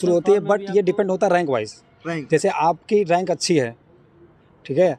शुरू होती है, बट ये डिपेंड होता है रैंक वाइज। रैंक जैसे आपकी रैंक अच्छी है, ठीक है,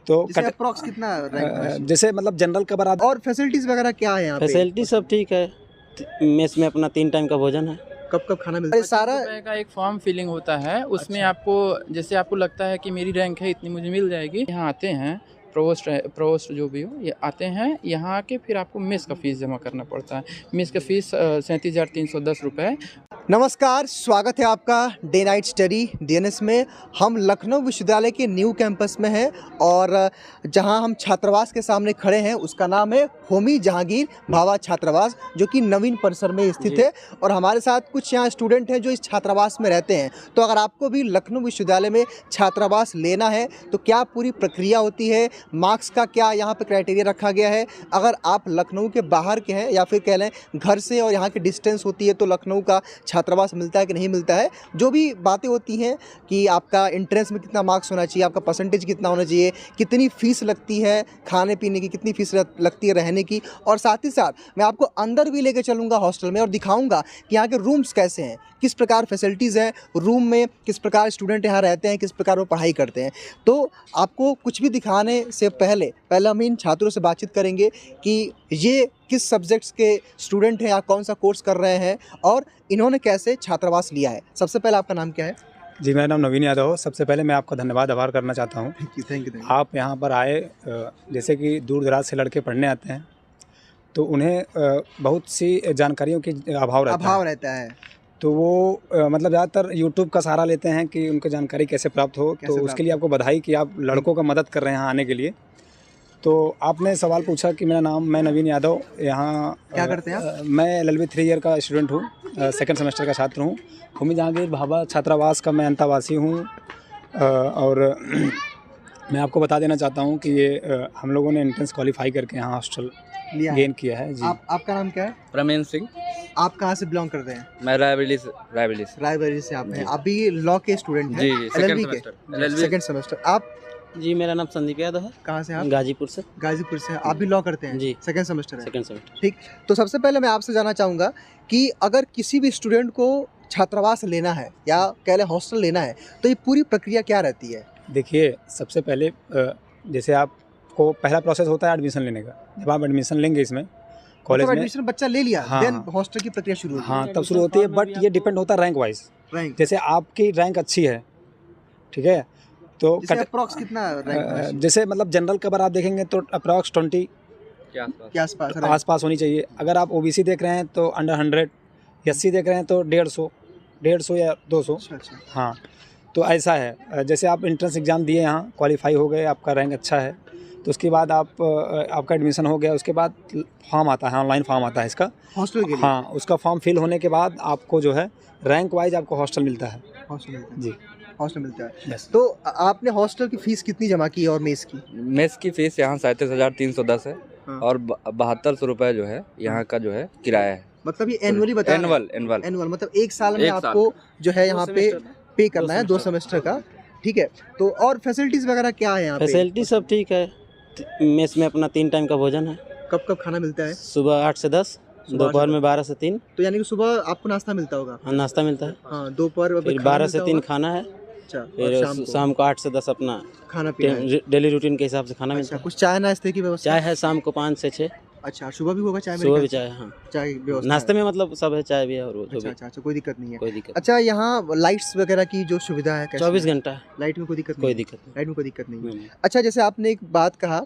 तो अप्रोक्स कितना रैंक जैसे मतलब जनरल कवर आप और फैसिलिटीज वगैरह क्या है यहाँ पे? फैसिलिटी सब ठीक है। मेस में अपना 3 टाइम का भोजन है। कब कब खाना मिलता है? सारा रुपए का एक फॉर्म फिलिंग होता है, उसमें अच्छा। आपको जैसे आपको लगता है कि मेरी रैंक है इतनी, मुझे मिल जाएगी। यहाँ आते हैं प्रोवोस्ट जो भी हो, ये आते हैं यहाँ आके फिर आपको मेस का फीस जमा करना पड़ता है। मेस का फीस 37,310 रुपये। नमस्कार, स्वागत है आपका डे नाइट स्टडी डीएनएस में। हम लखनऊ विश्वविद्यालय के न्यू कैंपस में हैं और जहां हम छात्रावास के सामने खड़े हैं उसका नाम है होमी जहांगीर भाभा छात्रावास, जो कि नवीन परिसर में स्थित है। और हमारे साथ कुछ यहाँ स्टूडेंट हैं जो इस छात्रावास में रहते हैं। तो अगर आपको भी लखनऊ विश्वविद्यालय में छात्रावास लेना है तो क्या पूरी प्रक्रिया होती है, मार्क्स का क्या यहाँ पर क्राइटेरिया रखा गया है, अगर आप लखनऊ के बाहर के हैं या फिर कह लें घर से और यहाँ की डिस्टेंस होती है तो लखनऊ का छात्रावास मिलता है कि नहीं मिलता है, जो भी बातें होती हैं कि आपका एंट्रेंस में कितना मार्क्स होना चाहिए, आपका परसेंटेज कितना होना चाहिए, कितनी फ़ीस लगती है खाने पीने की, कितनी फ़ीस लगती है रहने की, और साथ ही साथ मैं आपको अंदर भी लेकर चलूँगा हॉस्टल में और दिखाऊँगा कि यहाँ के रूम्स कैसे हैं, किस प्रकार फैसिलिटीज़ हैं रूम में, किस प्रकार स्टूडेंट यहाँ रहते हैं, किस प्रकार वो पढ़ाई करते हैं। तो आपको कुछ भी दिखाने से पहले हम इन छात्रों से बातचीत करेंगे कि ये किस सब्जेक्ट्स के स्टूडेंट हैं या कौन सा कोर्स कर रहे हैं और इन्होंने कैसे छात्रावास लिया है। सबसे पहले आपका नाम क्या है? जी, मेरा नाम नवीन यादव। सबसे पहले मैं आपका धन्यवाद आभार करना चाहता हूँ। Thank you. आप यहाँ पर आए, जैसे कि दूर दराज से लड़के पढ़ने आते हैं तो उन्हें बहुत सी जानकारियों की अभाव रहता है। तो वो मतलब ज़्यादातर यूट्यूब का सहारा लेते हैं कि उनको जानकारी कैसे प्राप्त हो। तो उसके लिए आपको बधाई कि आप लड़कों का मदद कर रहे हैं यहाँ आने के लिए। तो आपने सवाल पूछा कि मैं नवीन यादव यहाँ क्या करते हैं आप? मैं LLB 3 ईयर का स्टूडेंट हूँ, सेकंड सेमेस्टर का छात्र हूँ। होमी जहांगीर भाभा छात्रावास का मैं अंतावासी हूँ। और मैं आपको बता देना चाहता हूँ कि ये हम लोगों ने एंट्रेंस क्वालिफाई करके यहाँ हॉस्टल गेन किया है। जी। आपका नाम क्या है? प्रमेन सिंह। आप कहाँ से बिलोंग करते हैं? मैं रायबरेली से आप हैं। आप भी लॉ के स्टूडेंट हैं? जी, सेकंड सेमेस्टर। आप जी, मेरा नाम संदीप यादव है। कहाँ से? आप गाजीपुर से। गाजीपुर से। आप भी लॉ करते हैं? जी, सेकंड सेमेस्टर है। Second semester. ठीक। तो सबसे पहले मैं आपसे जानना चाहूँगा कि अगर किसी भी स्टूडेंट को छात्रावास लेना है या कह लें हॉस्टल लेना है तो ये पूरी प्रक्रिया क्या रहती है? देखिए, सबसे पहले जैसे आपको पहला प्रोसेस होता है एडमिशन लेने का। जब आप एडमिशन लेंगे इसमें कॉलेज में, एडमिशन बच्चा ले लिया, हाँ, देन हॉस्टल की प्रक्रिया शुरू होती है। हाँ, तब शुरू होती है, बट ये डिपेंड होता है रैंक वाइज। रैंक जैसे आपकी रैंक अच्छी है, ठीक है, तो अप्रोक्स कितना रैंक? जैसे मतलब जनरल कवर आप देखेंगे तो अप्रॉक्स 20 के आसपास आसपास होनी चाहिए। अगर आप OBC देख रहे हैं तो अंडर 100, SC देख रहे हैं तो 150 या 200। अच्छा। हाँ, तो ऐसा है। जैसे आप एंट्रेंस एग्ज़ाम दिए, यहाँ क्वालिफाई हो गए, आपका रैंक अच्छा है, तो उसके बाद आपका एडमिशन हो गया। उसके बाद फॉर्म आता है, ऑनलाइन फॉर्म आता है इसका हॉस्टल के लिए। हाँ, उसका फॉर्म फिल होने के बाद आपको जो है रैंक वाइज आपको हॉस्टल मिलता है। हॉस्टल मिलता है। जी, हॉस्टल मिलता है। बस। तो आपने हॉस्टल की फीस कितनी जमा की और मेस की? मेस की फीस यहाँ 37,310 है। हाँ। और 7200 रुपये जो है यहाँ का जो है किराया है। मतलब ये एनुअली बता रहे हैं? एनुअल मतलब एक साल में आपको जो है यहाँ पे पे करना है 2 सेमेस्टर का। ठीक है। तो और फैसिलिटीज वगैरह क्या है यहाँ पे? फैसिलिटी सब ठीक है। मेस में अपना 3 टाइम का भोजन है। कब कब खाना मिलता है? सुबह 8 से 10, दोपहर में 12 से 3। तो यानी कि सुबह आपको नाश्ता मिलता होगा? हाँ, नाश्ता मिलता है। हाँ, दोपहर फिर 12 से 3 खाना है। अच्छा, फिर शाम को 8 से 10 अपना खाना पीना है। डेली रूटीन के हिसाब से खाना अच्छा, मिलता है। कुछ चाय नाश्ते की व्यवस्था? चाय है शाम को 5 से 6। अच्छा, सुबह भी होगा चाय? सुबह भी चाय है। हाँ, चाय की व्यवस्था नाश्ते में मतलब सब है, चाय भी है और वो जो भी। अच्छा, कोई दिक्कत नहीं है। कोई दिक्कत अच्छा, यहाँ लाइट्स वगैरह की जो सुविधा है कैसी? 24 घंटा है। लाइट में कोई दिक्कत नहीं? कोई दिक्कत नहीं। लाइट में कोई दिक्कत नहीं है। नहीं। अच्छा, जैसे आपने एक बात कहा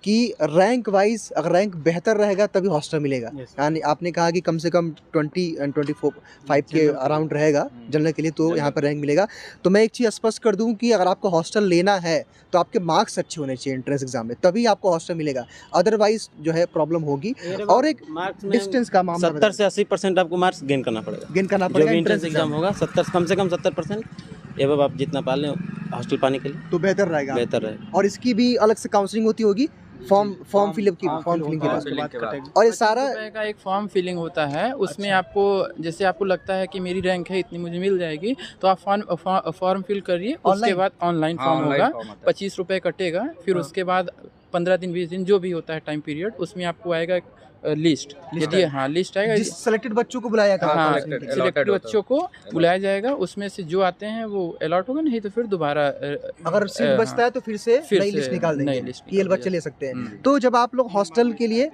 कि रैंक वाइज अगर रैंक बेहतर रहेगा तभी हॉस्टल मिलेगा। यानी आपने कहा कि कम से कम 20 and 25 के अराउंड रहेगा जनरल के लिए, तो यहाँ पर रैंक मिलेगा। तो मैं एक चीज़ स्पष्ट कर दूँ कि अगर आपको हॉस्टल लेना है तो आपके मार्क्स अच्छे होने चाहिए एंट्रेंस एग्जाम में, तभी आपको हॉस्टल मिलेगा, अदरवाइज जो है प्रॉब्लम होगी। और एक डिस्टेंस का मामला 70 से 80% आपको मार्क्स गेन करना पड़ेगा। जो भी एंट्रेंस एग्जाम होगा 70 कम से कम 70% एवं आप जितना पाल लें हॉस्टल पाने के लिए तो बेहतर रहेगा। और इसकी भी अलग से काउंसलिंग होती होगी, फॉर्म फिलिंग के बाद। और ये सारा रुपए का एक फॉर्म फिलिंग होता है, उसमें आपको जैसे आपको लगता है कि मेरी रैंक है इतनी, मुझे मिल जाएगी, तो आप फॉर्म फिल करिए। उसके बाद ऑनलाइन फॉर्म होगा, 25 रुपये कटेगा। फिर उसके बाद 15 दिन 20 दिन जो भी होता है टाइम पीरियड, उसमें आपको आएगा लिस्ट। यदि हाँ लिस्ट आएगा, जिस सेलेक्टेड बच्चों को बुलाया जाएगा, हाँ सिलेक्टेड बच्चों को बुलाया जाएगा, उसमें से जो आते हैं वो अलॉट होगा, नहीं तो फिर दोबारा अगर सीट बचता है तो फिर से नई लिस्ट निकाल देंगे, ये बच्चे ले सकते हैं। तो जब आप लोग हॉस्टल के लिए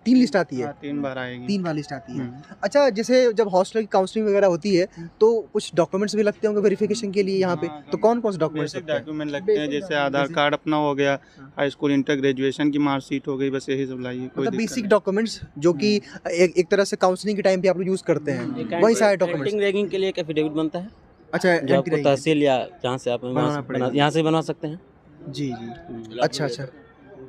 3 लिस्ट आती है, 3 बार आएगी, 3 बार लिस्ट आती है। अच्छा, जैसे जब हॉस्टल की काउंसलिंग वगैरह होती है तो कुछ डॉक्यूमेंट्स भी लगते होंगे वेरिफिकेशन के लिए यहाँ पे, तो कौन कौन से डॉक्यूमेंट्स डॉक्यूमेंट लगते हैं? जैसे आधार कार्ड अपना हो गया, हाई स्कूल इंटर ग्रेजुएशन की मार्कशीट हो गई, बस यही सब लाइए। मतलब बेसिक डॉक्यूमेंट्स जो कि एक तरह से काउंसलिंग के टाइम पे आप लोग यूज करते हैं, वही सारे डॉक्यूमेंट्स। रैंकिंग के लिए एक एफिडेविट बनता है, अच्छा, जो आपको तहसील या जहाँ से आप यहाँ से बनवा सकते हैं। जी जी, अच्छा,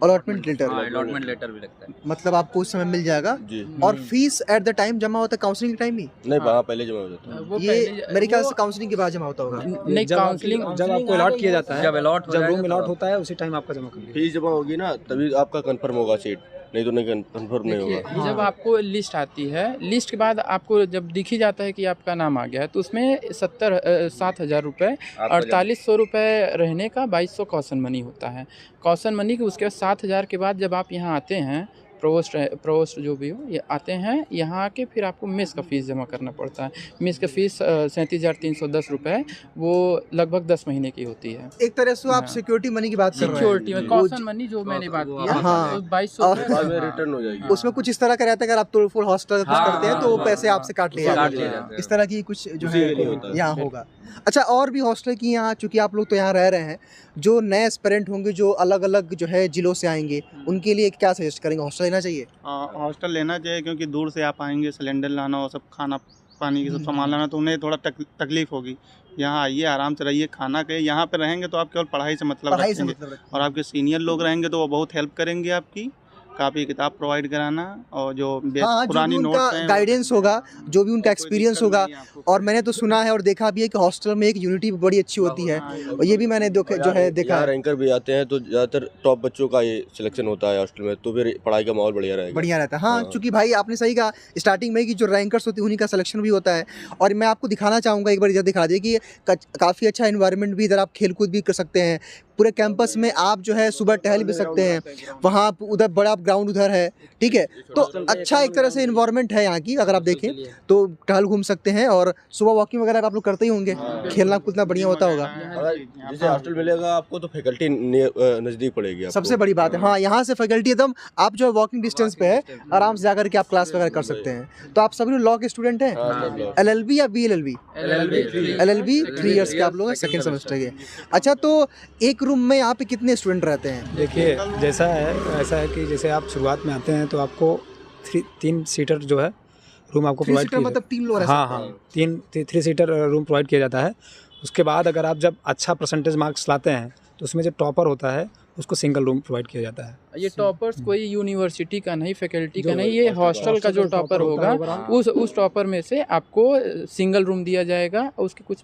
अलॉटमेंट लेटर भी लगता है, मतलब आपको उस समय मिल जाएगा जी। और फीस एट द टाइम जमा होता है काउंसलिंग के टाइम ही? नहीं, वहाँ पहले जमा हो जाता है। ये मेरे ख्याल से काउंसलिंग के बाद जमा होता होगा। नहीं, काउंसलिंग जब आपको अलॉट किया जाता है, जब रूम अलॉट होता है उसी टाइम आपका जमा कर फीस जमा होगी ना, तभी आपका कंफर्म होगा सीट, नहीं तो नहीं कंफर्म नहीं होगा। जब आपको लिस्ट आती है, लिस्ट के बाद आपको जब दिख ही जाता है कि आपका नाम आ गया है, तो उसमें 7,000 रुपये, 4800 रुपये रहने का, 2200 कॉशन मनी होता है। कॉशन मनी के उसके बाद 7,000 के बाद जब आप यहाँ आते हैं, प्रोवोस्ट जो भी हो, ये आते हैं यहाँ आके फिर आपको मेस का फ़ीस जमा करना पड़ता है। मेस का फ़ीस 37,310 रुपये, वो लगभग 10 महीने की होती है। एक तरह से आप सिक्योरिटी मनी की बात कर रहे हैं। सिक्योरिटी में कॉशन मनी जो मैंने बात किया, हाँ, 2200 रिटर्न हो जाएगी। उसमें कुछ इस तरह का रहता है, अगर आप तो फुल हॉस्टल कुछ करते हैं तो पैसे आपसे काट लिए जाते हैं, इस तरह की कुछ जो है यहाँ होगा। अच्छा, और भी हॉस्टल की यहाँ, चूँकि आप लोग तो यहाँ रह रहे हैं, जो नए एस्पिरेंट होंगे जो अलग अलग जो है जिलों से आएंगे, उनके लिए क्या सजेस्ट करेंगे? हॉस्टल लेना चाहिए? हॉस्टल लेना चाहिए, क्योंकि दूर से आप आएंगे, सिलेंडर लाना और सब खाना पानी की सब सामान लाना, तो उन्हें थोड़ा तकलीफ होगी। यहाँ आइए, आराम से रहिए, खाना खाइए। यहाँ पे रहेंगे तो आप केवल पढ़ाई से मतलब रखेंगे, और आपके सीनियर लोग रहेंगे तो वो बहुत हेल्प करेंगे आपकी, कापी किताब प्रोवाइड कराना, और जो पुरानी नोट्स हैं, गाइडेंस होगा, जो भी उनका एक्सपीरियंस होगा। और मैंने तो सुना है और देखा भी है कि हॉस्टल में एक यूनिटी बड़ी अच्छी होती है, और ये भी मैंने जो है देखा। रैंकर भी आते हैं तो ज़्यादातर टॉप बच्चों का ये सिलेक्शन होता है हॉस्टल में, तो फिर पढ़ाई का माहौल बढ़िया रहता है। हाँ, चूँकि भाई आपने सही कहा स्टार्टिंग में कि जो रैंकर्स होती है उन्हीं का सिलेक्शन भी होता है। और मैं आपको दिखाना चाहूँगा, एक बार इधर दिखा दिए कि काफ़ी अच्छा इन्वायरमेंट भी, इधर आप खेल कूद भी कर सकते हैं। पूरे कैंपस में आप जो है सुबह टहल भी सकते हैं, वहाँ उधर बड़ा ग्राउंड उधर है, ठीक है। तो अच्छा एक तरह से इन्वायरमेंट है यहाँ की, अगर आप देखें तो टहल घूम सकते हैं। और सुबह वॉकिंग वगैरह आप लोग करते ही होंगे, खेलना कूदना बढ़िया होता होगा। जैसे हॉस्टल मिलेगा आपको तो फैकल्टी नज़दीक पड़ेगी आपको। सबसे बड़ी बात है, हाँ, यहाँ से फैकल्टी एकदम आप जो है वॉकिंग डिस्टेंस पे है, आराम से जाकर के आप क्लास वगैरह कर सकते हैं। तो आप सभी लोग लॉ के स्टूडेंट हैं? LLB या BLLB? LLB 3 इयर्स के आप लोग, सेकेंड सेमेस्टर के। अच्छा, तो एक रूम में यहाँ पे कितने स्टूडेंट रहते हैं? देखिए, ऐसा है कि जैसे आप शुरुआत में आते हैं तो आपको 3 सीटर जो है रूम आपको प्रोवाइड किया, मतलब 3 लोग? हाँ, 3 सीटर रूम प्रोवाइड किया जाता है। उसके बाद अगर आप जब अच्छा परसेंटेज मार्क्स लाते हैं तो उसमें जो टॉपर होता है उसको सिंगल रूम प्रोवाइड किया जाता है। ये टॉपर्स कोई यूनिवर्सिटी का नहीं, फैकल्टी का नहीं, ये हॉस्टल का जो टॉपर होगा उस टॉपर में से आपको सिंगल रूम दिया जाएगा। उसके कुछ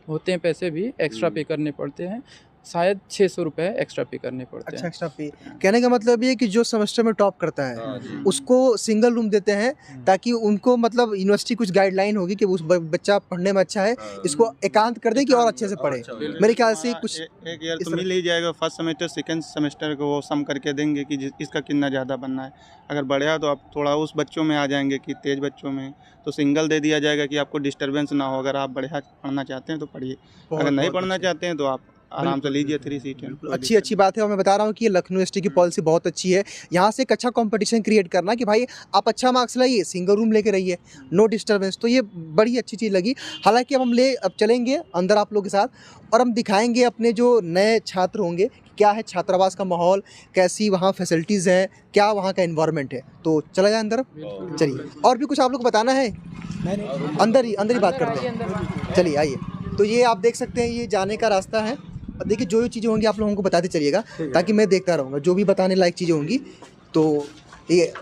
होते हैं पैसे भी एक्स्ट्रा पे करने पड़ते हैं, शायद 600 रुपये एक्स्ट्रा पे करने पड़ते हैं। अच्छा, एक्स्ट्रा पे। कहने का मतलब ये कि जो सेमेस्टर में टॉप करता है उसको सिंगल रूम देते हैं, ताकि उनको मतलब यूनिवर्सिटी कुछ गाइडलाइन होगी कि उस बच्चा पढ़ने में अच्छा है, इसको एकांत कर दें कि और अच्छे से पढ़े। मेरे ख्याल से कुछ एक ईयर तो मिल ही जाएगा, फर्स्ट सेमेस्टर सेकंड सेमेस्टर को वो सम करके देंगे कि इसका कितना ज़्यादा बनना है। अगर बढ़िया तो आप थोड़ा उस बच्चों में आ जाएंगे कि तेज बच्चों में, तो सिंगल दे दिया जाएगा कि आपको डिस्टर्बेंस ना हो। अगर आप बढ़िया पढ़ना चाहते हैं तो पढ़िए, अगर नहीं पढ़ना चाहते हैं तो आप आराम से लीजिए 3 सीटें। अच्छी बात है। और मैं बता रहा हूँ कि लखनऊ यूनिवर्सिटी की पॉलिसी बहुत अच्छी है, यहाँ से एक अच्छा कंपटीशन क्रिएट करना कि भाई आप अच्छा मार्क्स लाइए, सिंगल रूम लेके रहिए, नो डिस्टर्बेंस। तो ये बड़ी अच्छी चीज़ लगी। हालांकि अब चलेंगे अंदर आप लोगों के साथ, और हम दिखाएंगे अपने जो नए छात्र होंगे क्या है छात्रावास का माहौल, कैसी वहाँ फैसिलिटीज़ हैं, क्या वहाँ का एनवायरनमेंट है। तो चला जाए अंदर, चलिए। और भी कुछ आप लोग को बताना है? अंदर ही बात करते हैं, चलिए आइए। तो ये आप देख सकते हैं, ये जाने का रास्ता है। देखिए, जो चीज़ें होंगी आप लोगों को बताते चलिएगा, ताकि मैं देखता रहूँगा, जो भी बताने लायक चीज़ें होंगी। तो ये